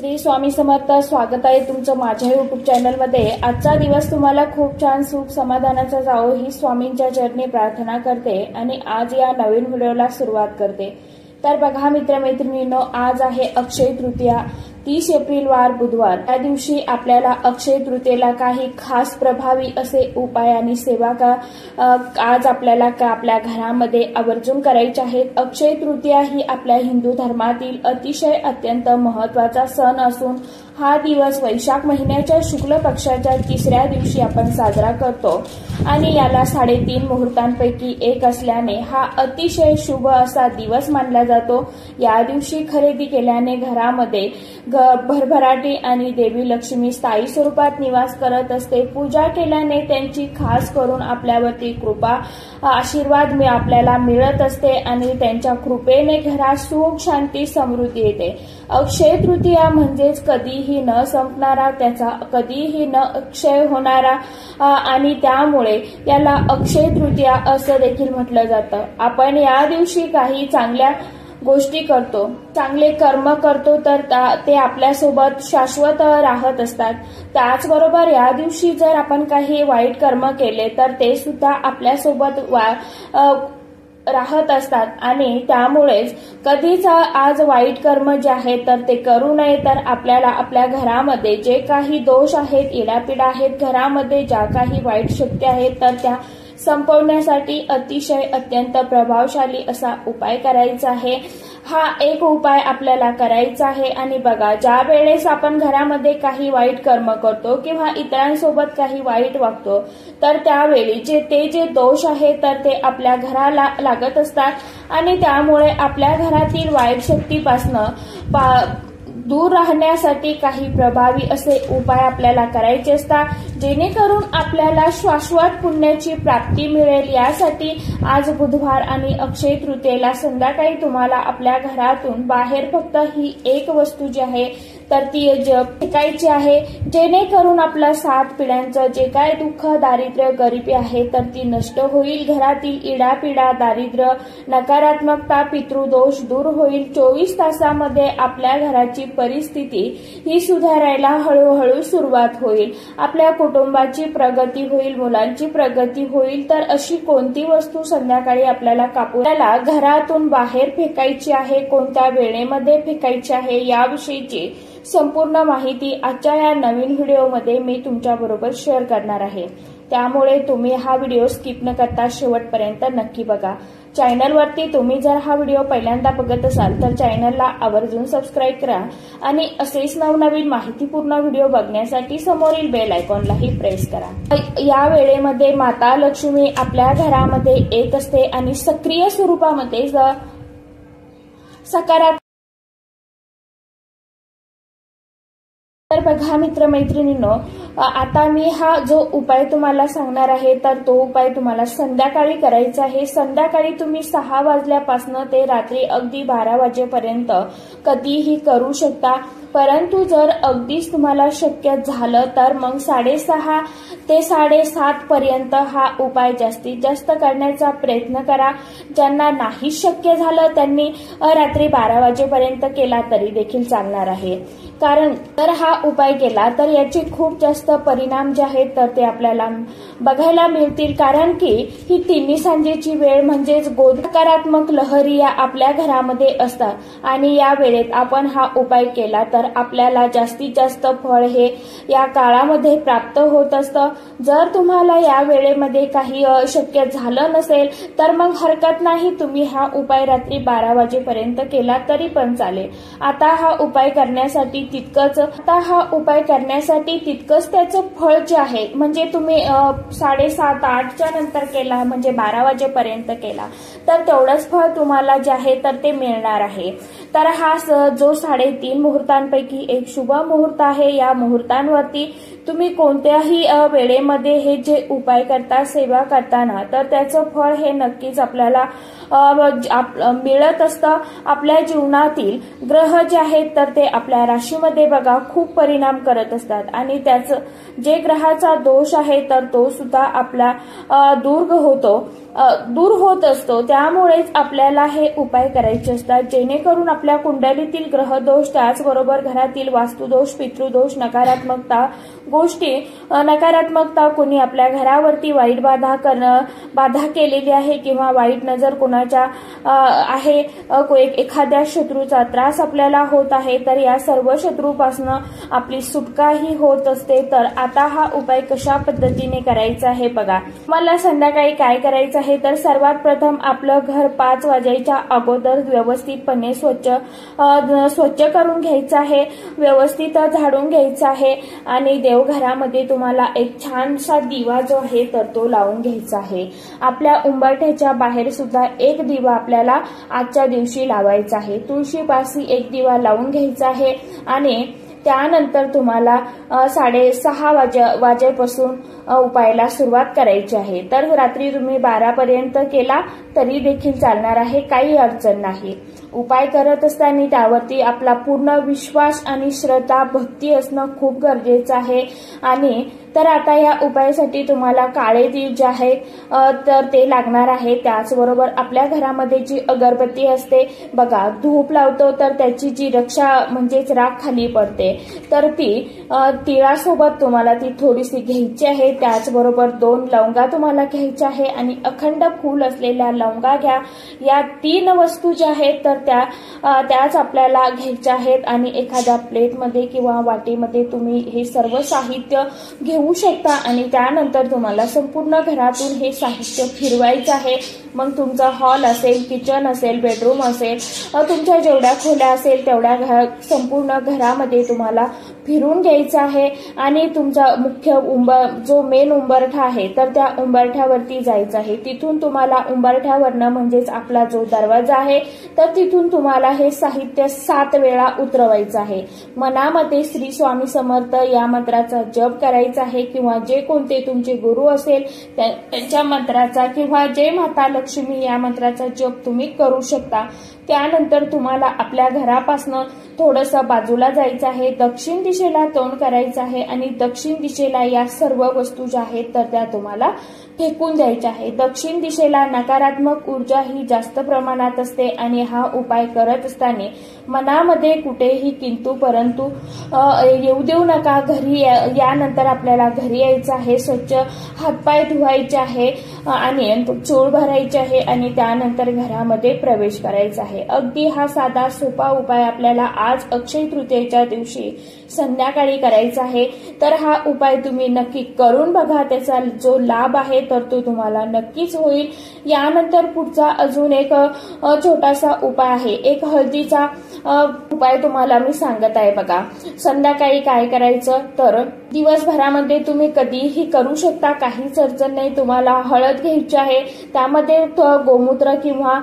श्री स्वामी समर्थ. स्वागत आहे तुमचं माझ्या युट्यूब चॅनलमध्ये. आजचा दिवस तुम्हाला खूप छान सुख समाधानाचा जावो ही स्वामींच्या चरणी प्रार्थना करते आणि आज या नवीन व्हिडिओला सुरुवात करते. तर बघा मित्रमैत्रिणींनो, आज आहे अक्षय तृतीया, 30 एप्रिल वार बुधवार. त्या दिवशी आपल्याला अक्षय तृतीयेला काही खास प्रभावी असे उपाय आणि सेवा आज आपल्याला आपल्या घरामध्ये आवर्जून करायचे आहेत. अक्षय तृतीया ही आपल्या हिंदू धर्मातील अतिशय अत्यंत महत्वाचा सण असून हा दिवस वैशाख महिन्याच्या शुक्ल पक्षाच्या 3ऱ्या दिवशी आपण साजरा करतो आणि याला 3.5 मुहूर्तांपैकी एक असल्याने हा अतिशय शुभ असा दिवस मानला जातो. या दिवशी खरेदी केल्याने घरामध्ये भरभराटी आणि देवी लक्ष्मी स्थायी स्वरूपात निवास करत असते. पूजा केल्याने त्यांची खास करून आपल्यावरती कृपा आशीर्वाद आपल्याला मिळत असते आणि त्यांच्या कृपेने घरात सुख शांती समृद्धी येते. अक्षय तृतीया म्हणजेच कधीही न संपणारा, त्याचा कधीही न अक्षय होणारा आणि त्यामुळे याला अक्षय तृतीया असं देखील म्हटलं जातं. आपण या दिवशी काही चांगल्या गोष्टी करतो, चांगले कर्म करतो तर ते आपल्यासोबत शाश्वत राहत असतात. त्याचबरोबर या दिवशी जर आपण काही वाईट कर्म केले तर ते सुद्धा आपल्यासोबत राहत असतात आणि त्यामुळेच कधीच आज वाईट कर्म जे आहेत तर ते करू नये. तर आपल्याला आपल्या घरामध्ये जे काही दोष आहेत, इडापिडा आहेत, घरामध्ये ज्या काही वाईट शक्ती आहेत तर त्या संपवण्यासाठी अतिशय अत्यंत प्रभावशाली असा उपाय करायचा आहे. हा एक उपाय आपल्याला करायचा आहे आणि बघा, ज्या वेळेस आपण घरामध्ये काही वाईट कर्म करतो किंवा इतरांसोबत काही वाईट वागतो तर त्यावेळी जे दोष आहेत तर ते आपल्या घराला लागत असतात आणि त्यामुळे आपल्या घरातील वाईट शक्तीपासून दूर राहण्यासाठी काही प्रभावी असे उपाय आपल्याला करायचे असतात, जेणेकरून आपल्याला शाश्वत पुण्याची प्राप्ती मिळेल. यासाठी आज बुधवार आणि अक्षय तृतीयेला संध्याकाळी तुम्हाला आपल्या घरातून बाहेर फक्त ही एक वस्तू जी आहे तर ती फेकायची आहे, जेणेकरून आपलं 7 पिढ्यांचं जे काय दुःख, दारिद्र्य, गरिबी आहे तर ती नष्ट होईल. घरातील इडापिडा, दारिद्र्य, नकारात्मकता, पितृदोष दूर होईल. 24 तासामध्ये आपल्या घराची परिस्थिती ही सुधारायला हळूहळू सुरुवात होईल. आपल्या कुटुंबाची प्रगती होईल, मुलांची प्रगती होईल. तर अशी कोणती वस्तू संध्याकाळी आपल्याला कापूला घरातून बाहेर फेकायची आहे, कोणत्या वेळेमध्ये फेकायची आहे याविषयीची संपूर्ण माहिती आजच्या या नवीन व्हिडिओमध्ये मी तुमच्या बरोबर शेअर करणार आहे. त्यामुळे तुम्ही हा व्हिडिओ स्किप न करता शेवटपर्यंत नक्की बघा. चॅनलवरती तुम्ही जर हा व्हिडिओ पहिल्यांदा बघत असाल तर चॅनलला आवर्जून सबस्क्राईब करा आणि असेच नवनवीन माहितीपूर्ण व्हिडिओ बघण्यासाठी समोरील बेल आयकॉनलाही प्रेस करा. या वेळेमध्ये माता लक्ष्मी आपल्या घरामध्ये येत असते आणि सक्रिय स्वरूपामध्ये सकारात्मक. तर बघा मित्रमैत्रिणींनो, आता मी हा जो उपाय तुम्हाला सांगणार आहे तर तो उपाय तुम्हाला संध्याकाळी करायचा आहे. संध्याकाळी तुम्ही 6 वाजल्यापासून ते रात्री अगदी 12 वाजेपर्यंत कधीही करू शकता. परंतु जर अगदीच तुम्हाला शक्य झालं तर मग 6:30 ते 7:30 पर्यंत हा उपाय जास्तीत जास्त करण्याचा प्रयत्न करा. ज्यांना नाही शक्य झालं त्यांनी रात्री 12 वाजेपर्यंत केला तरी देखील चालणार आहे. कारण जर हा उपाय केला तर याचे खूप जास्त परिणाम जे आहेत तर ते आपल्याला बघायला मिळतील. कारण की ही तिन्ही सांजेची वेळ म्हणजेच सकारात्मक लहरी या आपल्या घरामध्ये असतात आणि या वेळेत आपण हा उपाय केला तर आपल्याला जास्तीत जास्त फळ हे या काळामध्ये प्राप्त होत असतं. जर तुम्हाला या वेळेमध्ये काही शक्य झालं नसेल तर मग हरकत नाही, तुम्ही हा उपाय रात्री 12 वाजेपर्यंत केला तरी पण चालेल. आता हा उपाय करण्यासाठी तितकंच त्याचं फळ जे आहे, म्हणजे तुम्ही 7:30-8च्या नंतर केला म्हणजे 12 वाजेपर्यंत केला तर तेवढंच फळ तुम्हाला जे आहे तर ते मिळणार आहे. तर हा जो 3.5 मुहूर्तांपैकी एक शुभ मुहूर्त आहे, या मुहूर्तांवरती तुम्ही कोणत्याही वेळेमध्ये हे जे उपाय करता, सेवा करताना तर त्याचं फळ हे नक्कीच आपल्याला मिळत असतं. आपल्या जीवनातील ग्रह जे आहेत तर ते आपल्या राशीमध्ये बघा खूप परिणाम करत असतात आणि त्याचं जे ग्रहाचा दोष आहे तर तो सुद्धा आपला दूर होत असतो। त्यामुळेच आपल्याला हे उपाय करायचे असतात, जेणेकरून आपल्या कुंडलीतील ग्रहदोष, त्याचबरोबर घरातील वास्तुदोष, पितृदोष, नकारात्मकता गोष्टी, नकारात्मकता, कोणी आपल्या घरावरती वाईट बाधा केलेली आहे किंवा वाईट नजर कोणाच्या आहे, एखाद्या शत्रूचा त्रास आपल्याला होत आहे, तर या सर्व शत्रूपासून आपली सुटकाही होत असते। तर आता हा उपाय कशा पद्धतीने करायचा आहे बघा। मला संध्याकाळी काय करायचं आहे तर सर्वात प्रथम आपलं घर 5 वाजायच्या अगोदर व्यवस्थितपणे स्वच्छ करून घ्यायचं आहे, व्यवस्थित झाडून घ्यायचं आहे आणि देवघरामध्ये तुम्हाला एक छानसा दिवा जो आहे तर तो लावून घ्यायचा आहे। आपल्या उंबरठ्याच्या बाहेर सुद्धा एक दिवा आपल्याला आजच्या दिवशी लावायचा आहे। तुळशीपाशी एक दिवा लावून घ्यायचा आहे आणि त्यानंतर तुम्हाला 6:30 वाजेपासून उपायाला सुरुवात करायची आहे। तर रात्री तुम्ही 12 पर्यंत केला तरी देखील चालणार आहे, काही अडचण नाही। उपाय करत असताना त्यावरती आपला पूर्ण विश्वास आणि श्रद्धा, भक्ती असणं खूप गरजेचं आहे। आणि तर आता या उपायासाठी तुम्हाला काळे तीळ जे आहे तर ते लागणार आहे। त्याचबरोबर आपल्या घरामध्ये जी अगरबत्ती असते बघा, धूप लावतो तर त्याची जी रक्षा म्हणजेच राख खाली पडते, तर ती तिळासोबत तुम्हाला ती थोडीशी घ्यायची आहे। त्याचबरोबर 2 लवंगा तुम्हाला घ्यायच्या आहे आणि अखंड फूल असलेल्या लवंगा घ्या। या 3 वस्तू ज्या आहेत तर त्याच आपल्याला घ्यायच्या आहेत आणि एखाद्या प्लेटमध्ये किंवा वाटीमध्ये तुम्ही हे सर्व साहित्य घेऊ शकता आणि त्यानंतर तुम्हाला संपूर्ण घरातून हे साहित्य फिरवायचं आहे। मग तुमचा हॉल असेल, किचन असेल, बेडरूम असेल, तुमच्या जेवढ्या खोल्या असेल तेवढ्या संपूर्ण घरामध्ये तुम्हाला फिरून घ्यायचं आहे आणि तुमचा मुख्य जो मेन उंबरठा आहे तर त्या उंबरठ्यावरती जायचं आहे। तिथून तुम्हाला उंबरठ्यावरनं म्हणजेच आपला जो दरवाजा आहे तर तिथून तुम्हाला हे साहित्य 7 वेळा उतरवायचं आहे। मनामध्ये श्री स्वामी समर्थ या मंत्राचा जप करायचा आहे किंवा जे कोणते तुमचे गुरु असेल त्यांच्या मंत्राचा किंवा जय माता लक्ष्मी या मंत्राचा जप तुम्ही करू शकता। त्यानंतर तुम्हाला आपल्या घरापासून थोडंसं बाजूला जायचं आहे, दक्षिण दिशेला तोंड करायचं आहे आणि दक्षिण दिशेला या सर्व वस्तू ज्या आहेत तर त्या तुम्हाला फेकून द्यायच्या आहे। दक्षिण दिशेला नकारात्मक ऊर्जा ही जास्त प्रमाणात असते आणि हा उपाय करत असताना मनामध्ये कुठेही किंतु परंतु येऊ देऊ नका। घरी यानंतर आपल्याला घरी यायचं आहे, स्वच्छ हातपाय धुवायचे आहे आणि चूळ भरायचे आहे आणि त्यानंतर घरामध्ये प्रवेश करायचा आहे। अगदी हा साधा सोपा उपाय आपल्याला आज अक्षय तृतीयेच्या दिवशी संध्याकाळी करायचा आहे। तर हा उपाय तुम्ही नक्की करून बघा, त्याचा जो लाभ आहे तर तो तुम्हाला नक्कीच होईल। यानंतर पुढचा अजून एक छोटासा उपाय आहे, एक हळदीचा उपाय तुम्हाला मी सांगत आहे बघा। संध्याकाळी काय करायचं तर दिवसभरामध्ये तुम्ही कधीही करू शकता, काहीच अडचण नाही। तुम्हाला हळद घ्यायची आहे, त्यामध्ये गोमूत्र किंवा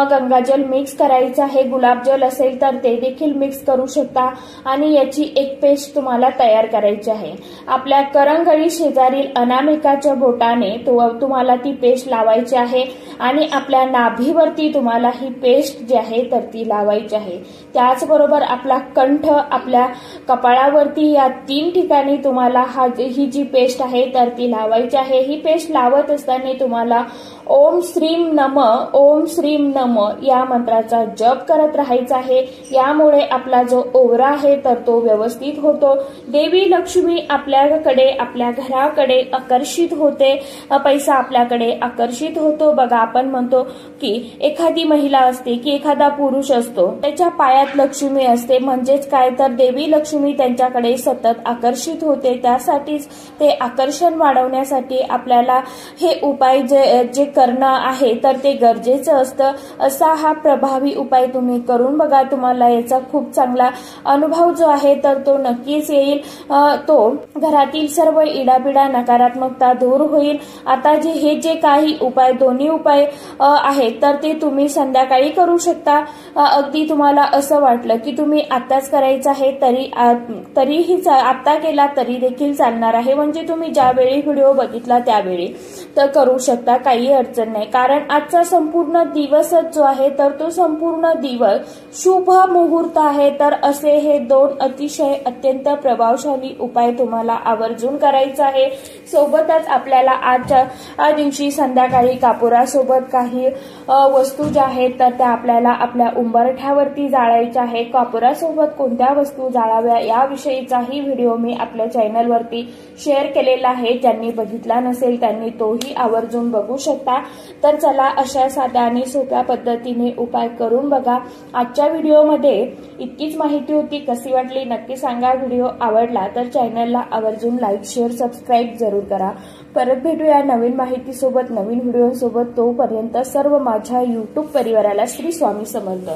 गंगाजल मिक्स करायचं आहे, गुलाबजल असेल तर ते देखील मिक्स करू शकता आणि याची एक पेस्ट तुम्हाला तयार करायची आहे। आपल्या करंगळी शेजारील अनामिकाच्या बोटाने तुम्हाला ती पेस्ट लावायची आहे आणि आपल्या नाभीवरती तुम्हाला ही पेस्ट जी आहे तर ती लावायची आहे। त्याचबरोबर आपला कंठ, आपल्या कपाळावरती या 3 ठिकाणी तुम्हाला ही जी पेस्ट आहे तर ती लावायची आहे। ही पेस्ट लावत असताना तुम्हाला ओम श्रीम नम, ओम श्रीम नम या मंत्राचा जप करत राहायचा आहे। यामुळे आपला जो ओवरा आहे तर तो व्यवस्थित होतो। देवी लक्ष्मी आपल्याकडे, आपल्या घराकडे आकर्षित होते, पैसा आपल्याकडे आकर्षित होतो। बघा, आपण म्हणतो की एखादी महिला असते की एखादा पुरुष असतो, त्याच्या पायात लक्ष्मी असते, म्हणजेच काय तर देवी लक्ष्मी त्यांच्याकडे सतत आकर्षित होते। त्यासाठीच ते आकर्षण वाढवण्यासाठी आपल्याला हे उपाय जे करणं आहे तर ते गरजेचं असतं। असा हा प्रभावी उपाय तुम्ही करून बघा, तुम्हाला याचा खूप चांगला अनुभव जो आहे तर तो नक्कीच येईल। तो घरातील सर्व इडापिडा, नकारात्मकता दूर होईल। आता हे जे काही उपाय, दोन्ही उपाय आहेत तर ते तुम्ही संध्याकाळी करू शकता। अगदी तुम्हाला असं असं वाटलं की तुम्ही आताच करायचं आहे तरीही आता केला तरी देखील चालणार आहे, म्हणजे तुम्ही ज्यावेळी व्हिडिओ बघितला त्यावेळी तर करू शकता, काही अडचण नाही. कारण आजचा संपूर्ण दिवसच जो आहे तर तो संपूर्ण दिवस शुभ मुहूर्त आहे. तर असे हे 2 अतिशय अत्यंत प्रभावशाली उपाय तुम्हाला आवर्जून करायचा आहे. सोबतच आपल्याला आजच्या दिवशी संध्याकाळी कापुरासोबत काही वस्तू ज्या आहेत तर त्या आपल्याला आपल्या उंबरठ्यावरती जाळायच्या आहे. कापुरासोबत कोणत्या वस्तू जाळाव्या याविषयीचाही व्हिडिओ मी आपल्या चॅनलवरती शेअर केलेला आहे. ज्यांनी बघितला नसेल त्यांनी तोही आवर्जून बघू शकता. तर चला, अशा साध्या आणि सोप्या पद्धतीने उपाय करून बघा. आजच्या व्हिडिओमध्ये इतकीच माहिती होती. कशी वाटली नक्की सांगा. व्हिडिओ आवडला तर चॅनलला आवर्जून लाईक, शेअर, सबस्क्राईब जरूर करा. परत भेटूया नवीन माहितीसोबत, नवीन व्हिडिओसोबत. तोपर्यंत सर्व माझ्या YouTube परिवाराला श्री स्वामी समर्थ.